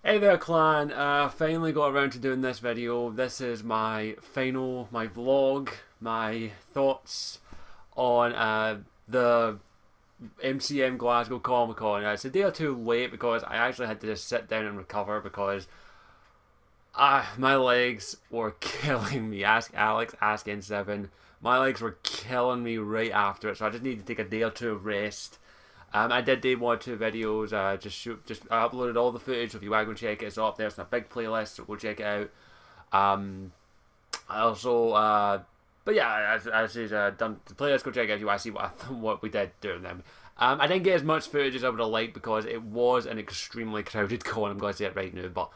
Hey there clan, finally got around to doing this video. This is my vlog, my thoughts on the MCM Glasgow Comic Con. It's a day or two late because I actually had to just sit down and recover because my legs were killing me. Ask Alex, ask N7. My legs were killing me right after it, so I just needed to take a day or two of rest. I did do one or two videos. I uploaded all the footage. So if you want to go check it, it's up there. It's in a big playlist, so go check it out. I also, but yeah, as is done the playlist. Go check it out if you want to see what we did during them. I didn't get as much footage as I would have liked because it was an extremely crowded con. I'm going to say it right now, but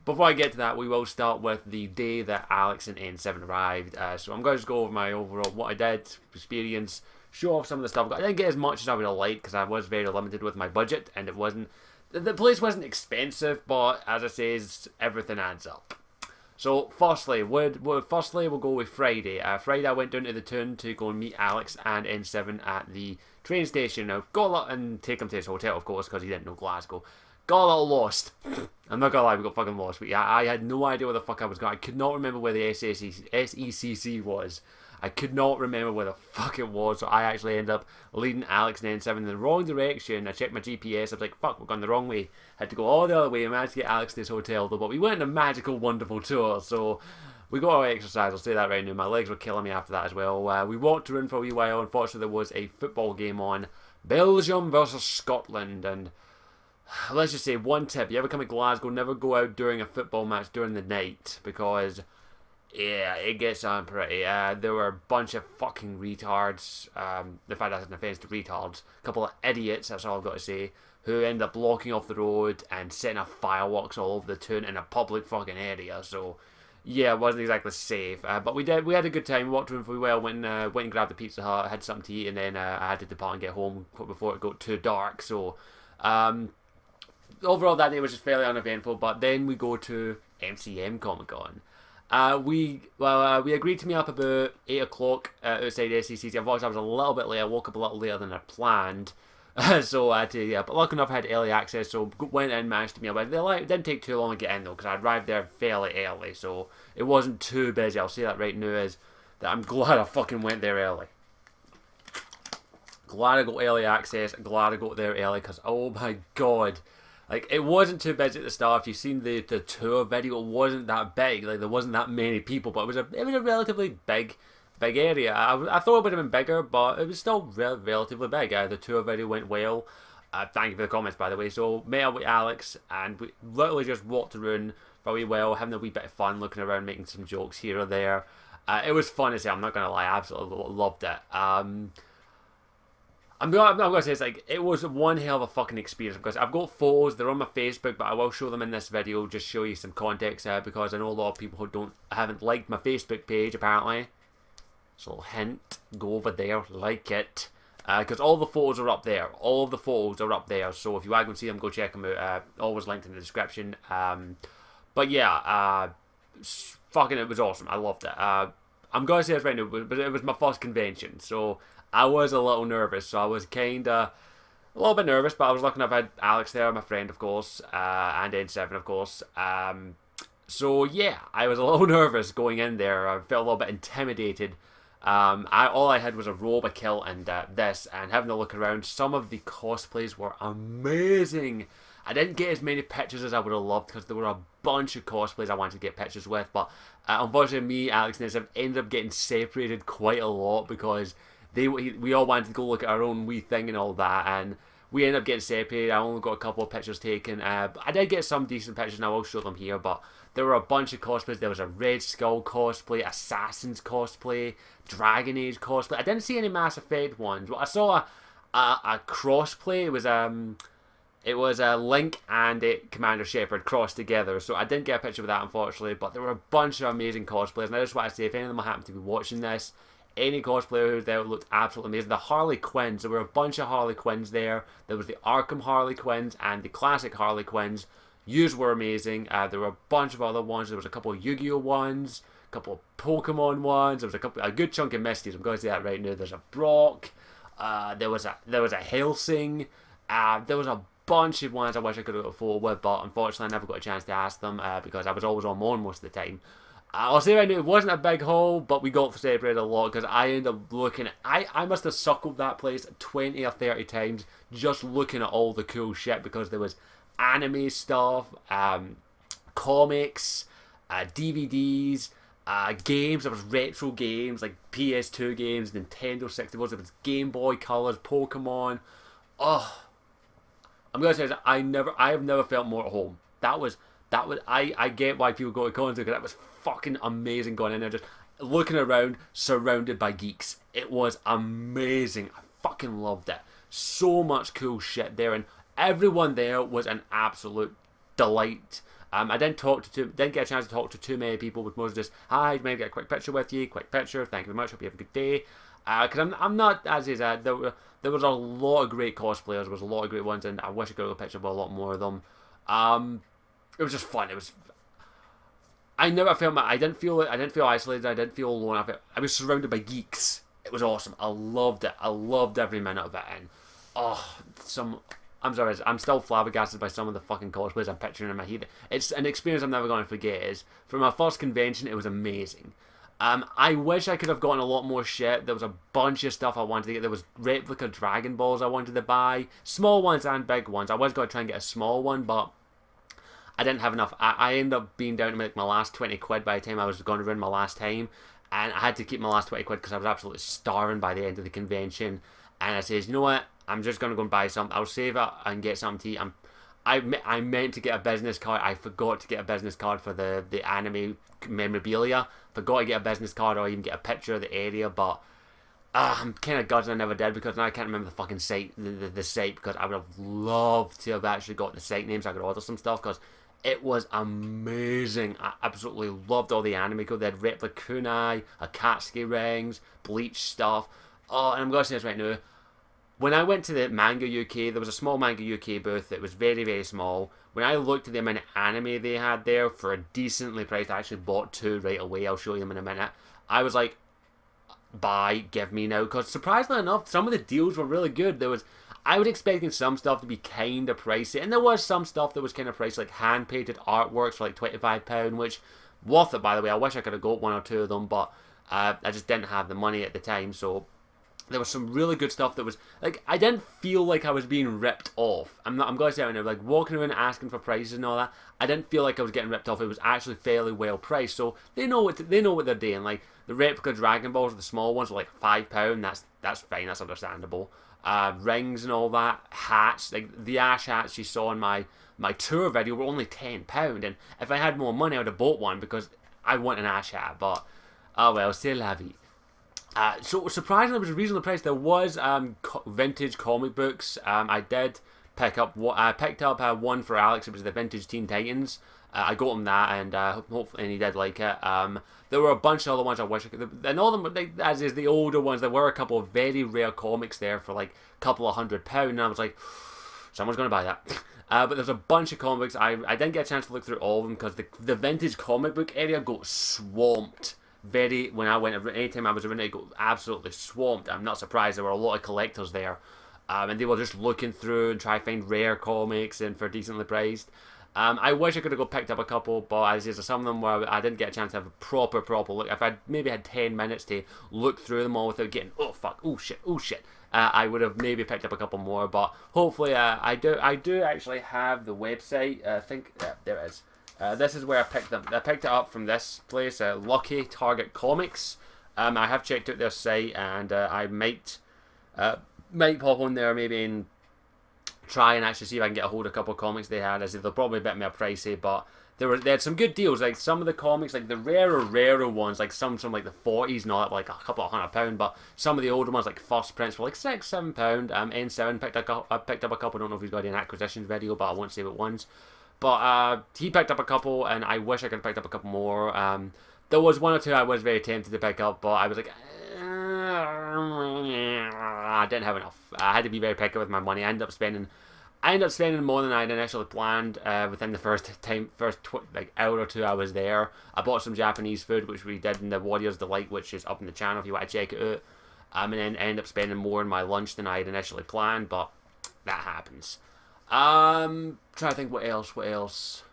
before I get to that, we will start with the day that Alex and N7 arrived. So I'm going to just go over my overall what I did, experience, show off some of the stuff. I didn't get as much as I would have liked because I was very limited with my budget, and it wasn't the place wasn't expensive, but as I say, everything adds up. So firstly, we'll go with Friday. Friday I went down to the town to go and meet Alex and N7 at the train station. Now got a lot and take him to his hotel, of course, because he didn't know Glasgow. Got a little lost. I'm not gonna lie, we got fucking lost. But yeah, I had no idea where the fuck I was going. I could not remember where the SECC was. I could not remember where the fuck it was, so I actually ended up leading Alex and N7 in the wrong direction. I checked my GPS, I was like, fuck, we're going the wrong way. Had to go all the other way and managed to get Alex to his hotel, though. But we went on a magical, wonderful tour, so we got our exercise, I'll say that right now. My legs were killing me after that as well. We walked around for a wee while. Unfortunately, there was a football game on. Belgium versus Scotland, and let's just say one tip: you ever come to Glasgow, never go out during a football match during the night, because yeah, it gets on pretty. There were a bunch of fucking retards. In fact, that's an offence to retards. A couple of idiots, that's all I've got to say, who end up blocking off the road and setting up fireworks all over the town in a public fucking area. So yeah, it wasn't exactly safe. But we had a good time. We walked around for a while, went and grabbed the Pizza Hut, had something to eat, and then I had to depart and get home before it got too dark. So overall, that day was just fairly uneventful. But then we go to MCM Comic Con. We agreed to meet up about 8 o'clock outside SCCC. Unfortunately, I was a little bit late. I woke up a little later than I planned. So I had to, yeah, but lucky enough I had early access, so went in, managed to meet up. It didn't take too long to get in though, because I arrived there fairly early, so it wasn't too busy. I'll say that right now, is that I'm glad I fucking went there early. Glad I got early access, glad I got there early, because oh my god. Like, it wasn't too busy at the start. If you've seen the tour video, it wasn't that big. Like, there wasn't that many people, but it was a relatively big area. I thought it would have been bigger, but it was still relatively big. The tour video went well. Thank you for the comments, by the way. So, met up with Alex, and we literally just walked around for a wee while, having a wee bit of fun, looking around, making some jokes here or there. It was fun to say, I'm not going to lie, I absolutely loved it. I'm gonna say it was one hell of a fucking experience, because I've got photos, they're on my Facebook, but I will show them in this video, just show you some context, because I know a lot of people who haven't liked my Facebook page apparently. So hint, go over there, like it, because all the photos are up there. All of the photos are up there, so if you want to go see them, go check them out. Always linked in the description. But yeah, fucking, it was awesome. I loved it. I'm gonna say this right now, but it was my first convention, so I was a little nervous. So I was kinda a little bit nervous, but I was lucky enough I had Alex there, my friend, of course, and N7, of course. So yeah, I was a little nervous going in there. I felt a little bit intimidated. All I had was a robe, a kilt, and this, and having a look around, some of the cosplays were amazing. I didn't get as many pictures as I would have loved, because there were a bunch of cosplays I wanted to get pictures with, but unfortunately me, Alex, and Nessa ended up getting separated quite a lot, because we all wanted to go look at our own wee thing and all that, and we ended up getting separated. I only got a couple of pictures taken. But I did get some decent pictures, and I will show them here, but there were a bunch of cosplays. There was a Red Skull cosplay, Assassin's cosplay, Dragon Age cosplay. I didn't see any Mass Effect ones, but I saw a crossplay. It was a Link and Commander Shepard crossed together, so I didn't get a picture of that, unfortunately, but there were a bunch of amazing cosplays, and I just want to say, if any of them happen to be watching this, any cosplayer who was there looked absolutely amazing. The Harley Quinns, there were a bunch of Harley Quinns there. There was the Arkham Harley Quinns and the classic Harley Quinns. Yous were amazing. There were a bunch of other ones. There was a couple of Yu-Gi-Oh ones, a couple of Pokemon ones. There was a good chunk of Misties. I'm going to say that right now. There's a Brock. There was a Helsing. There was a bunch of ones I wish I could have got a photo with, but unfortunately I never got a chance to ask them because I was always on my own most of the time. I'll say right now, it wasn't a big haul, but we got separated a lot because I ended up looking at... I must have suckled that place 20 or 30 times just looking at all the cool shit because there was anime stuff, comics, DVDs, games. There was retro games like PS2 games, Nintendo 64. There was Game Boy Colors, Pokemon. Oh, I'm gonna say this, I have never felt more at home. I get why people go to cons because that was fucking amazing going in there, just looking around, surrounded by geeks. It was amazing. I fucking loved it. So much cool shit there, and everyone there was an absolute delight. I didn't get a chance to talk to too many people, but most just, hi, may I get a quick picture with you? Quick picture, thank you very much, hope you have a good day. Because I'm not, as is, there was a lot of great cosplayers, there was a lot of great ones, and I wish I could have a picture with a lot more of them. It was just fun. I didn't feel isolated, I didn't feel alone, I was surrounded by geeks. It was awesome. I loved it. I loved every minute of it, and I'm sorry, I'm still flabbergasted by some of the fucking cosplays I'm picturing in my head. It's an experience I'm never going to forget. For my first convention, it was amazing. I wish I could have gotten a lot more shit. There was a bunch of stuff I wanted to get. There was replica Dragon Balls I wanted to buy. Small ones and big ones. I was going to try and get a small one, but I didn't have enough. I ended up being down to like my last 20 quid by the time I was going to run my last time. And I had to keep my last 20 quid because I was absolutely starving by the end of the convention. And I says, you know what? I'm just going to go and buy something. I'll save it and get something to eat. I meant to get a business card. I forgot to get a business card for the anime memorabilia. Forgot to get a business card or even get a picture of the area. But I'm kind of gutted I never did because now I can't remember the fucking site, the site, because I would have loved to have actually got the site name so I could order some stuff because it was amazing. I absolutely loved all the anime code. They had replica kunai, Akatsuki rings, Bleach stuff. Oh, and I'm going to say this right now. When I went to the Manga UK, there was a small Manga UK booth that was very, very small. When I looked at the amount of anime they had there for a decently priced, I actually bought 2 right away. I'll show you them in a minute. I was like, buy, give me now. Because surprisingly enough, some of the deals were really good. I was expecting some stuff to be kind of pricey. And there was some stuff that was kind of pricey, like hand-painted artworks for like £25, which, worth it by the way. I wish I could have got 1 or 2 of them, but I just didn't have the money at the time, so... There was some really good stuff that was, like, I didn't feel like I was being ripped off. I'm going to say it now, like, walking around asking for prices and all that, I didn't feel like I was getting ripped off. It was actually fairly well priced, so they know what they're doing. Like, the replica Dragon Balls, the small ones, were like £5, that's fine, that's understandable. Rings and all that, hats, like, the Ash hats you saw in my tour video were only £10, and if I had more money, I would have bought one, because I want an Ash hat, but, oh well, c'est la vie. So surprisingly, it was reasonably priced. There was vintage comic books. I did pick up one for Alex. It was the vintage Teen Titans. I got him that, and hopefully he did like it. There were a bunch of other ones I wish I could. And all of them, as is the older ones, there were a couple of very rare comics there for like a couple of £100, and I was like, someone's gonna buy that. But there's a bunch of comics. I didn't get a chance to look through all of them because the vintage comic book area got swamped. Anytime I was around it got absolutely swamped. I'm not surprised. There were a lot of collectors there, and they were just looking through and trying to find rare comics and for decently priced. I wish I could have picked up a couple, but as is, some of them where I didn't get a chance to have a proper look. If I maybe had 10 minutes to look through them all without getting oh shit, I would have maybe picked up a couple more. But hopefully, I do actually have the website. I think there it is. This is where I picked them. I picked it up from this place, Lucky Target Comics. I have checked out their site, and I might pop on there maybe and try and actually see if I can get a hold of a couple of comics they had. As they're probably a bit more pricey, but they had some good deals. Like some of the comics, like the rarer ones, like some from like the 40s, not like a couple of £100, but some of the older ones, like First Prince, were like £6-7. N7 picked up a couple. I don't know if he's got an acquisitions video, but I won't say what ones. But he picked up a couple, and I wish I could have picked up a couple more. There was 1 or 2 I was very tempted to pick up, but I was like, I didn't have enough. I had to be very picky with my money. I ended up spending more than I had initially planned within the first hour or 2 I was there. I bought some Japanese food, which we did in the Warriors Delight, which is up in the channel if you want to check it out. And then ended up spending more on my lunch than I had initially planned, but that happens. Trying to think what else.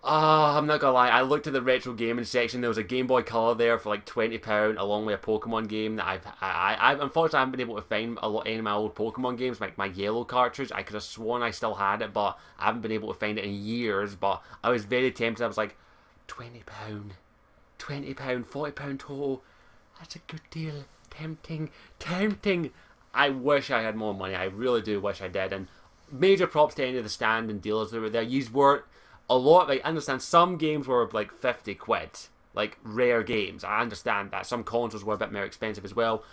I'm not gonna lie, I looked at the retro gaming section, there was a Game Boy Color there for like £20 along with a Pokemon game that I unfortunately haven't been able to find any of my old Pokemon games, like my yellow cartridge. I could have sworn I still had it, but I haven't been able to find it in years. But I was very tempted. I was like, £20, £40 total, that's a good deal. Tempting. I wish I had more money, I really do wish I did. And major props to any of the stand and dealers that were there. Yous were a lot, like, I understand some games were like 50 quid, like rare games. I understand that. Some consoles were a bit more expensive as well.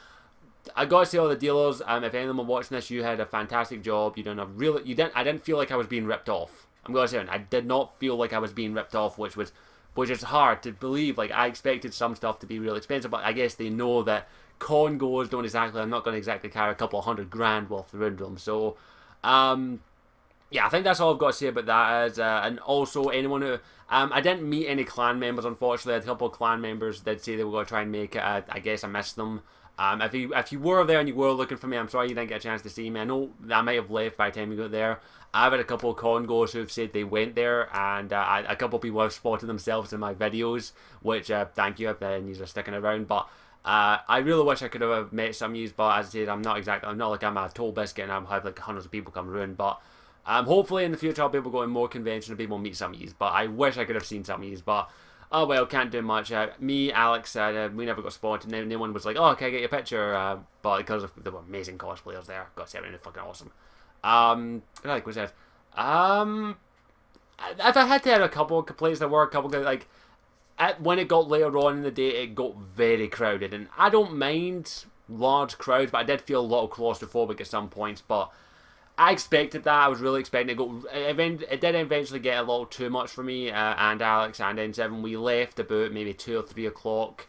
I gotta say, all the dealers, if any of them are watching this, you had a fantastic job. I didn't feel like I was being ripped off. I'm gonna say, I did not feel like I was being ripped off, which is hard to believe. Like, I expected some stuff to be really expensive, but I guess they know that con goers I'm not gonna exactly carry a couple of $100,000 worth around them. So, yeah, I think that's all I've got to say about that. And also, anyone who... I didn't meet any clan members, unfortunately. A couple of clan members did say they were going to try and make it. I guess I missed them. If you were there and you were looking for me, I'm sorry you didn't get a chance to see me. I know I might have left by the time you got there. I've had a couple of con goers who've said they went there, and a couple of people have spotted themselves in my videos, which, thank you if you're sticking around. But I really wish I could have met some of you, but as I said, I'm not like I'm a toll biscuit and I have like hundreds of people come around. But hopefully in the future I'll be able to go in more conventions and be able to meet some of you. But I wish I could have seen some of you. But oh well, can't do much. Me, Alex, we never got spotted. No one was like, oh, can I get your picture? But because there were amazing cosplayers there, got to say, it was fucking awesome. Like what's that? If I had to have a couple of complaints, there were a couple of like. When it got later on in the day, it got very crowded, and I don't mind large crowds, but I did feel a little claustrophobic at some points. But I expected that. I was really expecting it to go. It did eventually get a little too much for me and Alex and N7. We left about maybe 2 or 3 o'clock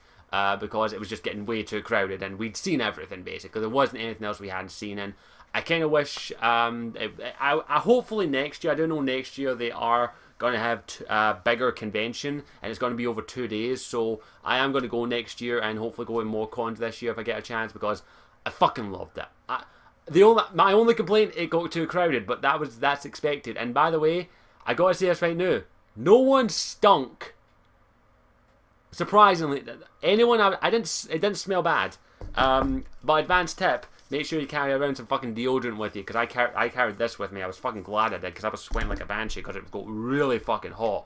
because it was just getting way too crowded, and we'd seen everything basically. There wasn't anything else we hadn't seen, and I kind of wish. I hopefully next year. I don't know. Next year they are going to have a bigger convention, and it's going to be over 2 days. So I am going to go next year and hopefully go in more cons this year if I get a chance, because I fucking loved it. My only complaint, it got too crowded, but that's expected. And by the way, I gotta say this right now, no one stunk. Surprisingly, it didn't smell bad. But advanced tip, make sure you carry around some fucking deodorant with you, because I carried this with me. I was fucking glad I did, because I was sweating like a banshee because it got really fucking hot.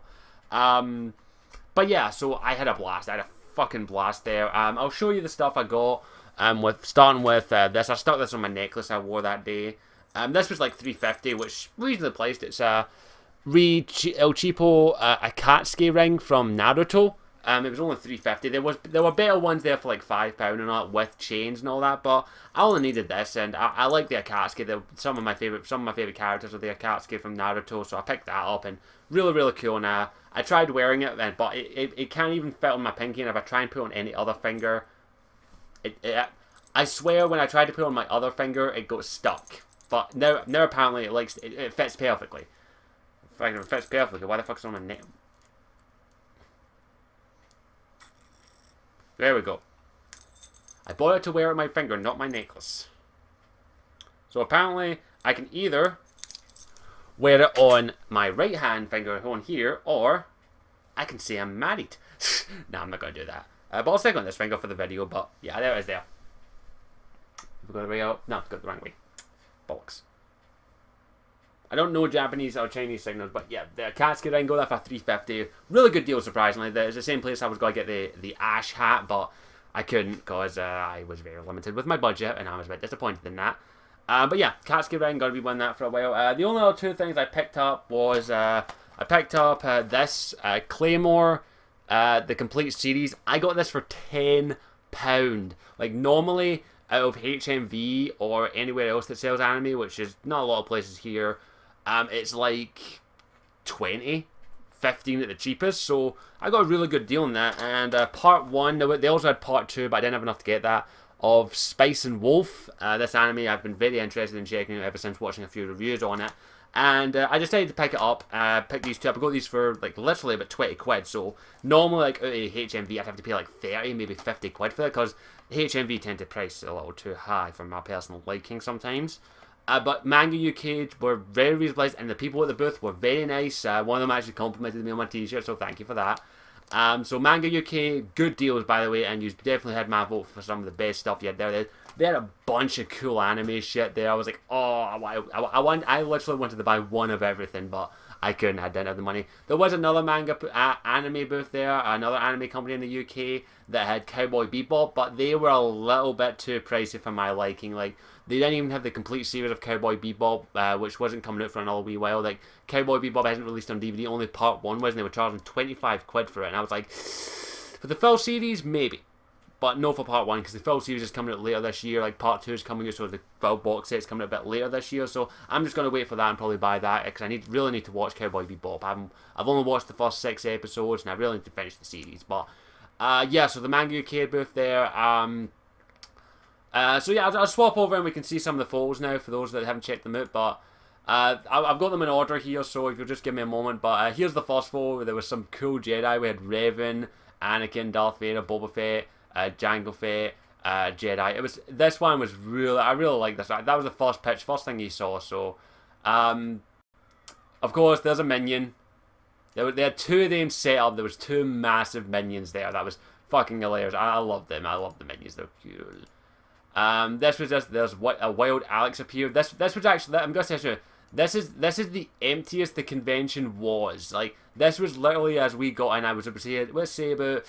But yeah, so I had a blast. I had a fucking blast there. I'll show you the stuff I got. Starting with this, I stuck this on my necklace I wore that day. This was like $3.50, which reasonably priced. It's a El Cheapo Akatsuki ring from Naruto. It was only $3.50. There were better ones there for like £5 and all that, with chains and all that, but I only needed this, and I like the Akatsuki. Some of my favorite characters are the Akatsuki from Naruto, so I picked that up, and really cool. Now I tried wearing it, but it can't even fit on my pinky, and if I try and put it on any other finger, I swear when I tried to put it on my other finger, it got stuck. But now apparently it fits perfectly. It fits perfectly. Why the fuck is it on my neck? There we go. I bought it to wear on my finger, not my necklace. So apparently I can either wear it on my right hand finger on here, or I can say I'm married. Nah, I'm not going to do that. But I'll stick on this finger for the video, but yeah, there it is there. Have we got the way out? No, it's got the wrong way. Bollocks. I don't know Japanese or Chinese signals, but yeah, the Akatsuki ring, go there for $3.50. Really good deal, surprisingly. It's the same place I was going to get the Ash hat, but I couldn't because I was very limited with my budget, and I was a bit disappointed in that. But yeah, Akatsuki ring, going to be wearing that for a while. The only other two things I picked up was I picked up this Claymore, the complete series. I got this for £10. Like, normally out of HMV or anywhere else that sells anime, which is not a lot of places here, it's like 20, 15 at the cheapest. So I got a really good deal on that. And part 1, they also had part 2, but I didn't have enough to get that, of Spice and Wolf. This anime I've been very interested in checking out ever since watching a few reviews on it. And I decided to pick it up, pick these two up. I got these for like literally about 20 quid. So normally, like out of HMV, I'd have to pay like 30, maybe 50 quid for it, because HMV tend to price a little too high for my personal liking sometimes. But Manga UK were very reasonable, and the people at the booth were very nice. One of them actually complimented me on my t-shirt, so thank you for that. So Manga UK, good deals by the way, and you definitely had my vote for some of the best stuff you had there. They had a bunch of cool anime shit there. I was like, oh, I literally wanted to buy one of everything, but I couldn't. I didn't have the money. There was another anime booth there, another anime company in the UK that had Cowboy Bebop, but they were a little bit too pricey for my liking. Like, they didn't even have the complete series of Cowboy Bebop, which wasn't coming out for another wee while. Like, Cowboy Bebop hasn't released on DVD, only part 1 was, and they were charging 25 quid for it. And I was like, for the full series, maybe. But no for part 1, because the full series is coming out later this year. Like, part 2 is coming out, so the full box set's coming out a bit later this year. So I'm just going to wait for that and probably buy that, because I really need to watch Cowboy Bebop. I've only watched the first 6 episodes, and I really need to finish the series. But, yeah, so the Manga UK booth there. So yeah, I'll swap over and we can see some of the photos now for those that haven't checked them out. But I've got them in order here, so if you'll just give me a moment. But here's the first photo. There was some cool Jedi. We had Revan, Anakin, Darth Vader, Boba Fett, Jango Fett, Jedi. This one was really, I really like this. That was the first thing you saw. So, of course, there's a minion. There had 2 of them set up. There was 2 massive minions there. That was fucking hilarious. I love them. I love the minions. They're cool. This was just, there's what a wild Alex appeared. This was actually, I'm gonna say, this is the emptiest the convention was. Like, this was literally as we got in. I was let's say about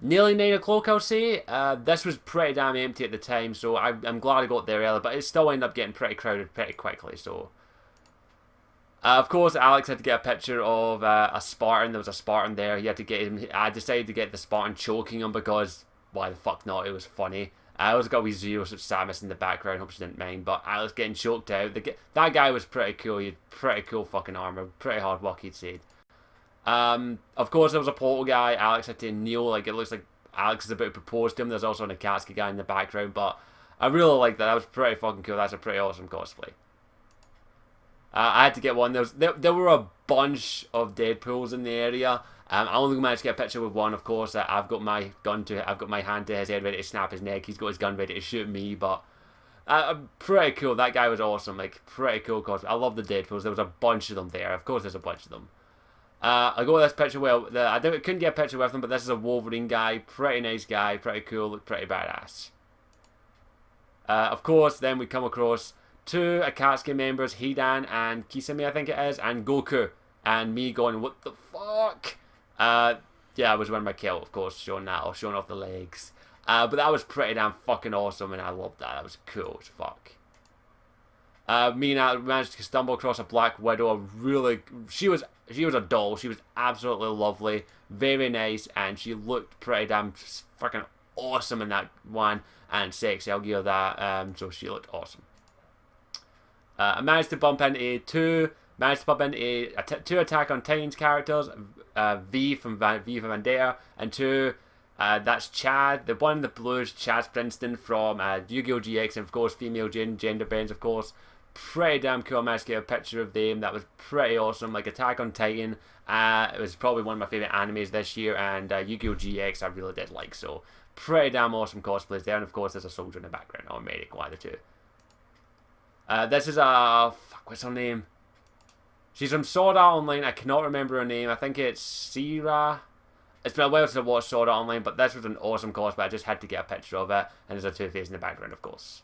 nearly 9 o'clock, I'll say. This was pretty damn empty at the time, so I'm glad I got there early, but it still ended up getting pretty crowded pretty quickly, so. Of course, Alex had to get a picture of a Spartan. There was a Spartan there. He had to get him. I decided to get the Spartan choking him because why the fuck not? It was funny. I also got wee Zero Suit Samus in the background. Hope she didn't mind. But Alex getting choked out. That guy was pretty cool. He had pretty cool fucking armor. Pretty hard work, he'd said. Of course, there was a portal guy. Alex had to kneel. Like, it looks like Alex is about to propose to him. There's also an Akatsuki guy in the background. But I really like that. That was pretty fucking cool. That's a pretty awesome cosplay. I had to get one. There were a bunch of Deadpools in the area. I only managed to get a picture with one, of course. I've got my hand to his head ready to snap his neck. He's got his gun ready to shoot me, but pretty cool. That guy was awesome. Like, pretty cool cosplay. I love the Deadpools. There was a bunch of them there. Of course, there's a bunch of them. I got this picture. Well, I couldn't get a picture with him, but this is a Wolverine guy. Pretty nice guy. Pretty cool. Looked pretty badass. Of course, then we come across 2 Akatsuki members, Hidan and Kisame, I think it is, and Goku. And me going, what the fuck? Yeah, I was wearing my kilt, of course, showing off the legs. But that was pretty damn fucking awesome, and I loved that. That was cool as fuck. Me and I managed to stumble across a Black Widow. She was a doll. She was absolutely lovely, very nice, and she looked pretty damn fucking awesome in that one, and sexy. I'll give her that. So she looked awesome. I managed to bump into 2 Attack on Titans characters, V from Vendetta, and 2, that's Chad. The one in the blue is Chad Springsteen from Yu-Gi-Oh! GX, and of course female gender bends, of course. Pretty damn cool. I managed to get a picture of them. That was pretty awesome. Like, Attack on Titan, it was probably one of my favourite animes this year, and Yu-Gi-Oh! GX I really did like, so pretty damn awesome cosplays there, and of course there's a soldier in the background, or medic, either two. This is what's her name? She's from Sword Art Online. I cannot remember her name. I think it's Sierra. It's been a while since I watched Sword Art Online, but this was an awesome cosplay. I just had to get a picture of it, and there's a Two-Face in the background, of course.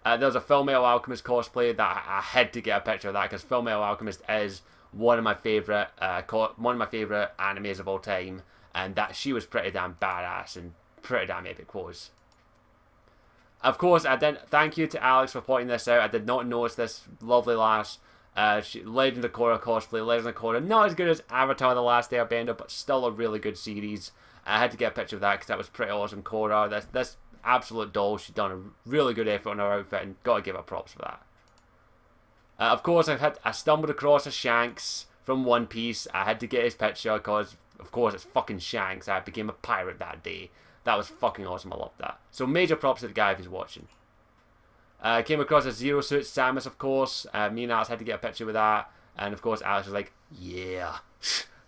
There was a Fullmetal Alchemist cosplay that I had to get a picture of that because Fullmetal Alchemist is one of my favorite animes of all time, and that she was pretty damn badass and pretty damn epic pose. Of course, thank you to Alex for pointing this out. I did not notice this lovely lass. Legend of Korra cosplay. Legend of Korra, not as good as Avatar: The Last Airbender, but still a really good series. I had to get a picture of that because that was pretty awesome. Korra, this absolute doll. She's done a really good effort on her outfit, and gotta give her props for that. Of course, I stumbled across a Shanks from One Piece. I had to get his picture because, of course, it's fucking Shanks. I became a pirate that day. That was fucking awesome. I loved that. So major props to the guy if he's watching. Came across a Zero Suit Samus, of course. Me and Alex had to get a picture with that. And of course, Alex was like, yeah,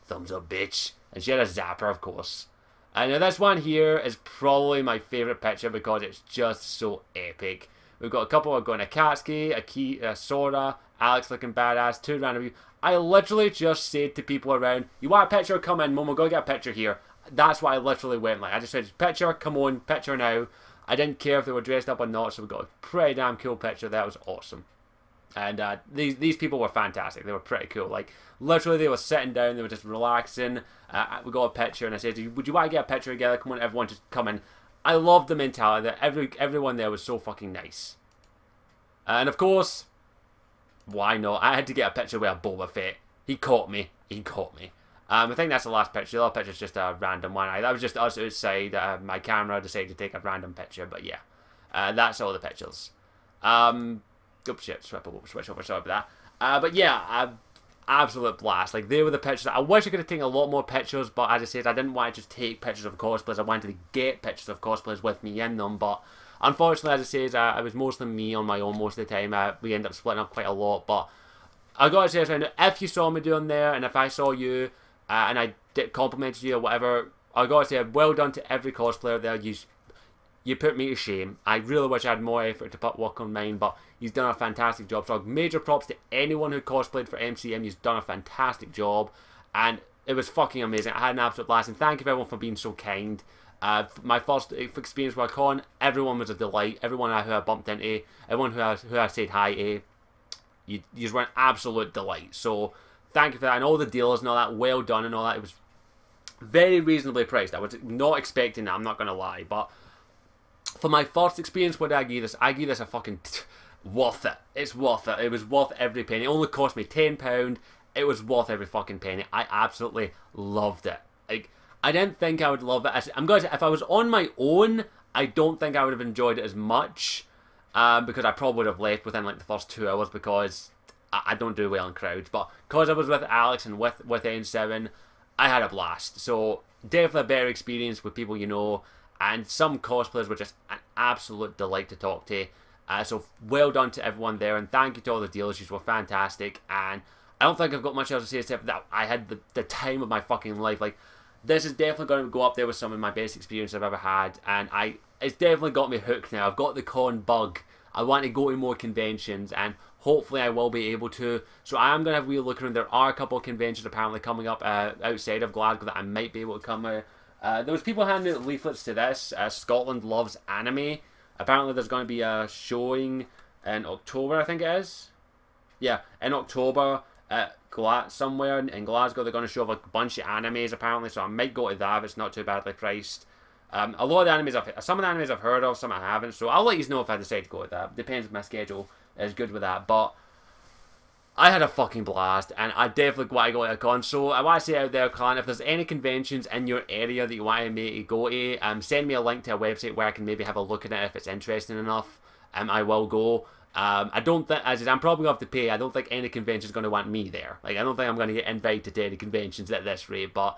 thumbs up, bitch. And she had a zapper, of course. And now this one here is probably my favourite picture because it's just so epic. We've got a couple of going Akatsuki, a Sora, Alex looking badass, 2 random people. I literally just said to people around, you want a picture? Come in, Momo, go get a picture here. That's what I literally went like. I just said, picture, come on, picture now. I didn't care if they were dressed up or not, so we got a pretty damn cool picture. That was awesome. And these people were fantastic. They were pretty cool. Like, literally, they were sitting down, they were just relaxing. We got a picture, and I said, would you want to get a picture together? Come on, everyone, just come in. I loved the mentality that everyone there was so fucking nice. And of course, why not? I had to get a picture with a Boba Fett. He caught me. I think that's the last picture. The other picture's just a random one. That was just us outside. My camera decided to take a random picture, but yeah. That's all the pictures. Oops, shit, switch over, sorry about that. But yeah, absolute blast. Like, they were the pictures. I wish I could have taken a lot more pictures, but as I said, I didn't want to just take pictures of cosplays. I wanted to get pictures of cosplays with me in them, but unfortunately, as I said, it was mostly me on my own most of the time. We ended up splitting up quite a lot, but I gotta say this right now, if you saw me doing there, and if I saw you, and I complimented you or whatever, I gotta say, well done to every cosplayer there. You put me to shame. I really wish I had more effort to put work on mine, but he's done a fantastic job. So major props to anyone who cosplayed for MCM. He's done a fantastic job, and it was fucking amazing. I had an absolute blast, and thank you everyone for being so kind. My first experience with a con, everyone was a delight. Everyone who I bumped into, everyone who I said hi to, you just were an absolute delight. So thank you for that, and all the dealers and all that. Well done and all that. It was very reasonably priced. I was not expecting that. I'm not gonna lie, but for my first experience, what did I give this? I give this a fucking worth it. It's worth it. It was worth every penny. It only cost me £10. It was worth every fucking penny. I absolutely loved it. Like, I didn't think I would love it. I'm going to say, if I was on my own, I don't think I would have enjoyed it as much, because I probably would have left within like the first 2 hours, because I don't do well in crowds. But because I was with Alex and with N7, I had a blast. So definitely a better experience with people you know. And some cosplayers were just an absolute delight to talk to. So well done to everyone there, and thank you to all the dealers. You were fantastic, and I don't think I've got much else to say except that I had the time of my fucking life. Like, this is definitely going to go up there with some of my best experience I've ever had, and it's definitely got me hooked now. I've got the con bug. I want to go to more conventions, and hopefully I will be able to. So I am going to have a wee look around. There are a couple of conventions apparently coming up outside of Glasgow that I might be able to come out. There was people handing out leaflets to this. Scotland Loves Anime. Apparently there's going to be a showing in October, I think it is. Yeah, in October at somewhere in Glasgow. They're going to show a bunch of animes apparently, so I might go to that if it's not too badly priced. A lot of the animes some of the animes I've heard of, some I haven't, so I'll let you know if I decide to go to that. Depends if my schedule is good with that, but I had a fucking blast, and I definitely want to go to a con. So I want to say out there, clan, if there's any conventions in your area that you want me to go to, send me a link to a website where I can maybe have a look at it if it's interesting enough. I will go. I don't think, as I'm probably going to have to pay, I don't think any convention is going to want me there. Like, I don't think I'm going to get invited to any conventions at this rate, but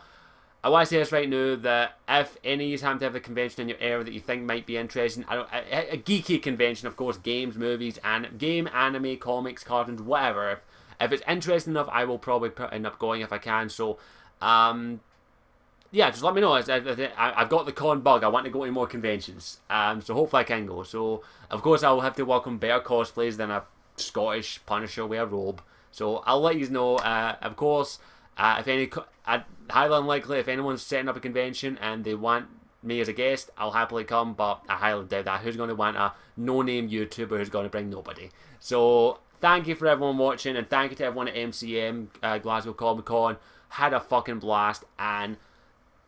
I want to say this right now, that if any of you happen to have a convention in your area that you think might be interesting, a geeky convention, of course, games, movies, and game, anime, comics, cartoons, whatever. If it's interesting enough, I will probably end up going if I can. So, yeah, just let me know. I've got the con bug. I want to go to more conventions. So hopefully I can go. So, of course, I'll have to welcome better cosplays than a Scottish Punisher with a robe. So I'll let you know. Of course, if any, highly unlikely, if anyone's setting up a convention and they want me as a guest, I'll happily come, but I highly doubt that. Who's going to want a no-name YouTuber who's going to bring nobody? So thank you for everyone watching, and thank you to everyone at MCM, Glasgow Comic Con. Had a fucking blast, and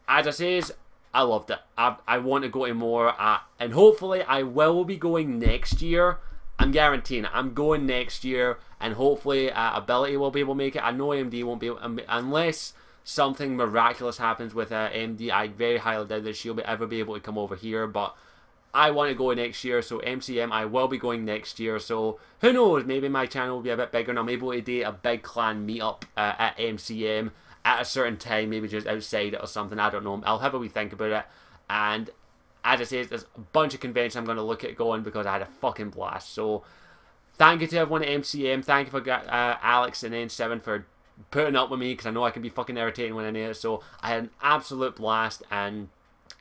as I says, I loved it. I want to go to more, and hopefully I will be going next year. I'm guaranteeing it. I'm going next year, and hopefully Ability will be able to make it. I know MD won't be able, unless something miraculous happens with MD. I very highly doubt that she'll ever be able to come over here, but I want to go next year. So MCM, I will be going next year. So who knows? Maybe my channel will be a bit bigger, and I'm able to do a big clan meetup at MCM at a certain time, maybe just outside it or something. I don't know. I'll have a wee think about it. And as I say, there's a bunch of conventions I'm going to look at going because I had a fucking blast. So thank you to everyone at MCM. Thank you for Alex and N7 for putting up with me, because I know I can be fucking irritating when I need it. So I had an absolute blast. And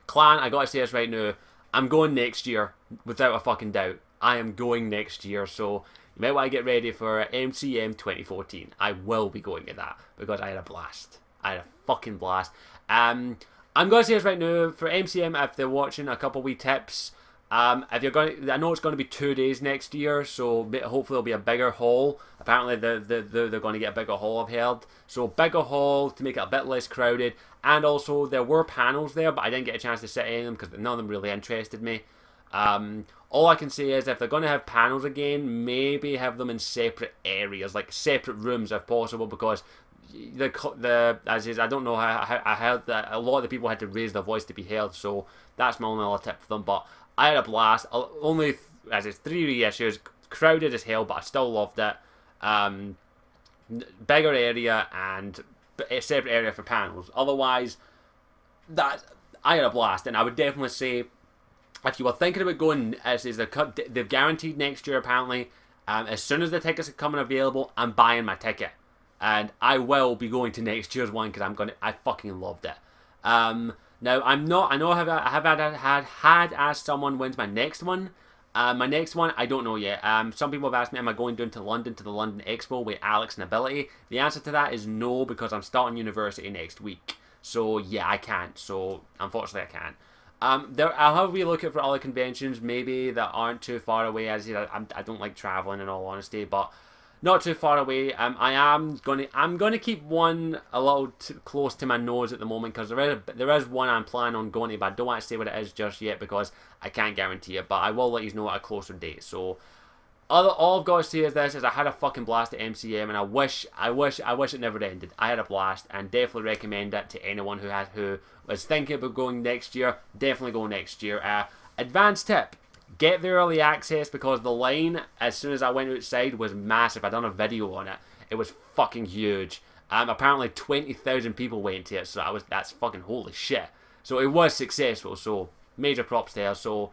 clan, I gotta say this right now, I'm going next year without a fucking doubt. I am going next year, so you might want to get ready for MCM 2014. I will be going to that because I had a blast. I had a fucking blast. I'm going to say this right now for MCM. If they're watching, a couple wee tips. If you're going, I know it's going to be 2 days next year, so hopefully there'll be a bigger hall. Apparently they're going to get a bigger hall, I've heard. So bigger hall to make it a bit less crowded, and also there were panels there, but I didn't get a chance to sit in them because none of them really interested me. All I can say is if they're going to have panels again, maybe have them in separate areas, like separate rooms if possible, because as is, I don't know how I heard that a lot of the people had to raise their voice to be heard, so that's my only other tip for them. But I had a blast. Only, as it's 3 reissues, crowded as hell, but I still loved it. Bigger area and a separate area for panels. Otherwise, I had a blast, and I would definitely say if you were thinking about going, they've guaranteed next year apparently. As soon as the tickets are coming available, I'm buying my ticket, and I will be going to next year's one because I fucking loved it. Now, I know I have had asked someone when's my next one. My next one, I don't know yet. Some people have asked me, am I going down to London to the London Expo with Alex and Ability? The answer to that is no, because I'm starting university next week. So, yeah, I can't. So, unfortunately, I can't. I'll have a wee look at for other conventions, maybe that aren't too far away. As I don't like traveling, in all honesty, but not too far away. I'm gonna keep one a little close to my nose at the moment because there is one I'm planning on going to, but I don't want to say what it is just yet because I can't guarantee it. But I will let you know at a closer date. So all I've got to say is this: I had a fucking blast at MCM, and I wish it never ended. I had a blast, and definitely recommend it to anyone who was thinking about going next year. Definitely go next year. Advanced tip: get the early access because the line, as soon as I went outside, was massive. I done a video on it. It was fucking huge. Apparently 20,000 people went to it, so that's fucking holy shit. So it was successful, so major props there. So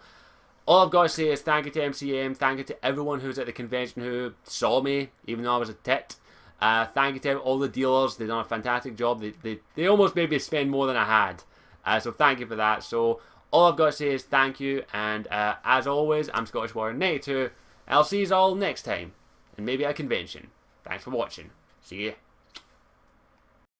all I've got to say is thank you to MCM, thank you to everyone who's at the convention who saw me, even though I was a tit. Thank you to all the dealers, they've done a fantastic job. They almost made me spend more than I had. So thank you for that. So all I've got to say is thank you, and as always, I'm Scottish Warrior 92. I'll see you all next time, and maybe at a convention. Thanks for watching. See ya.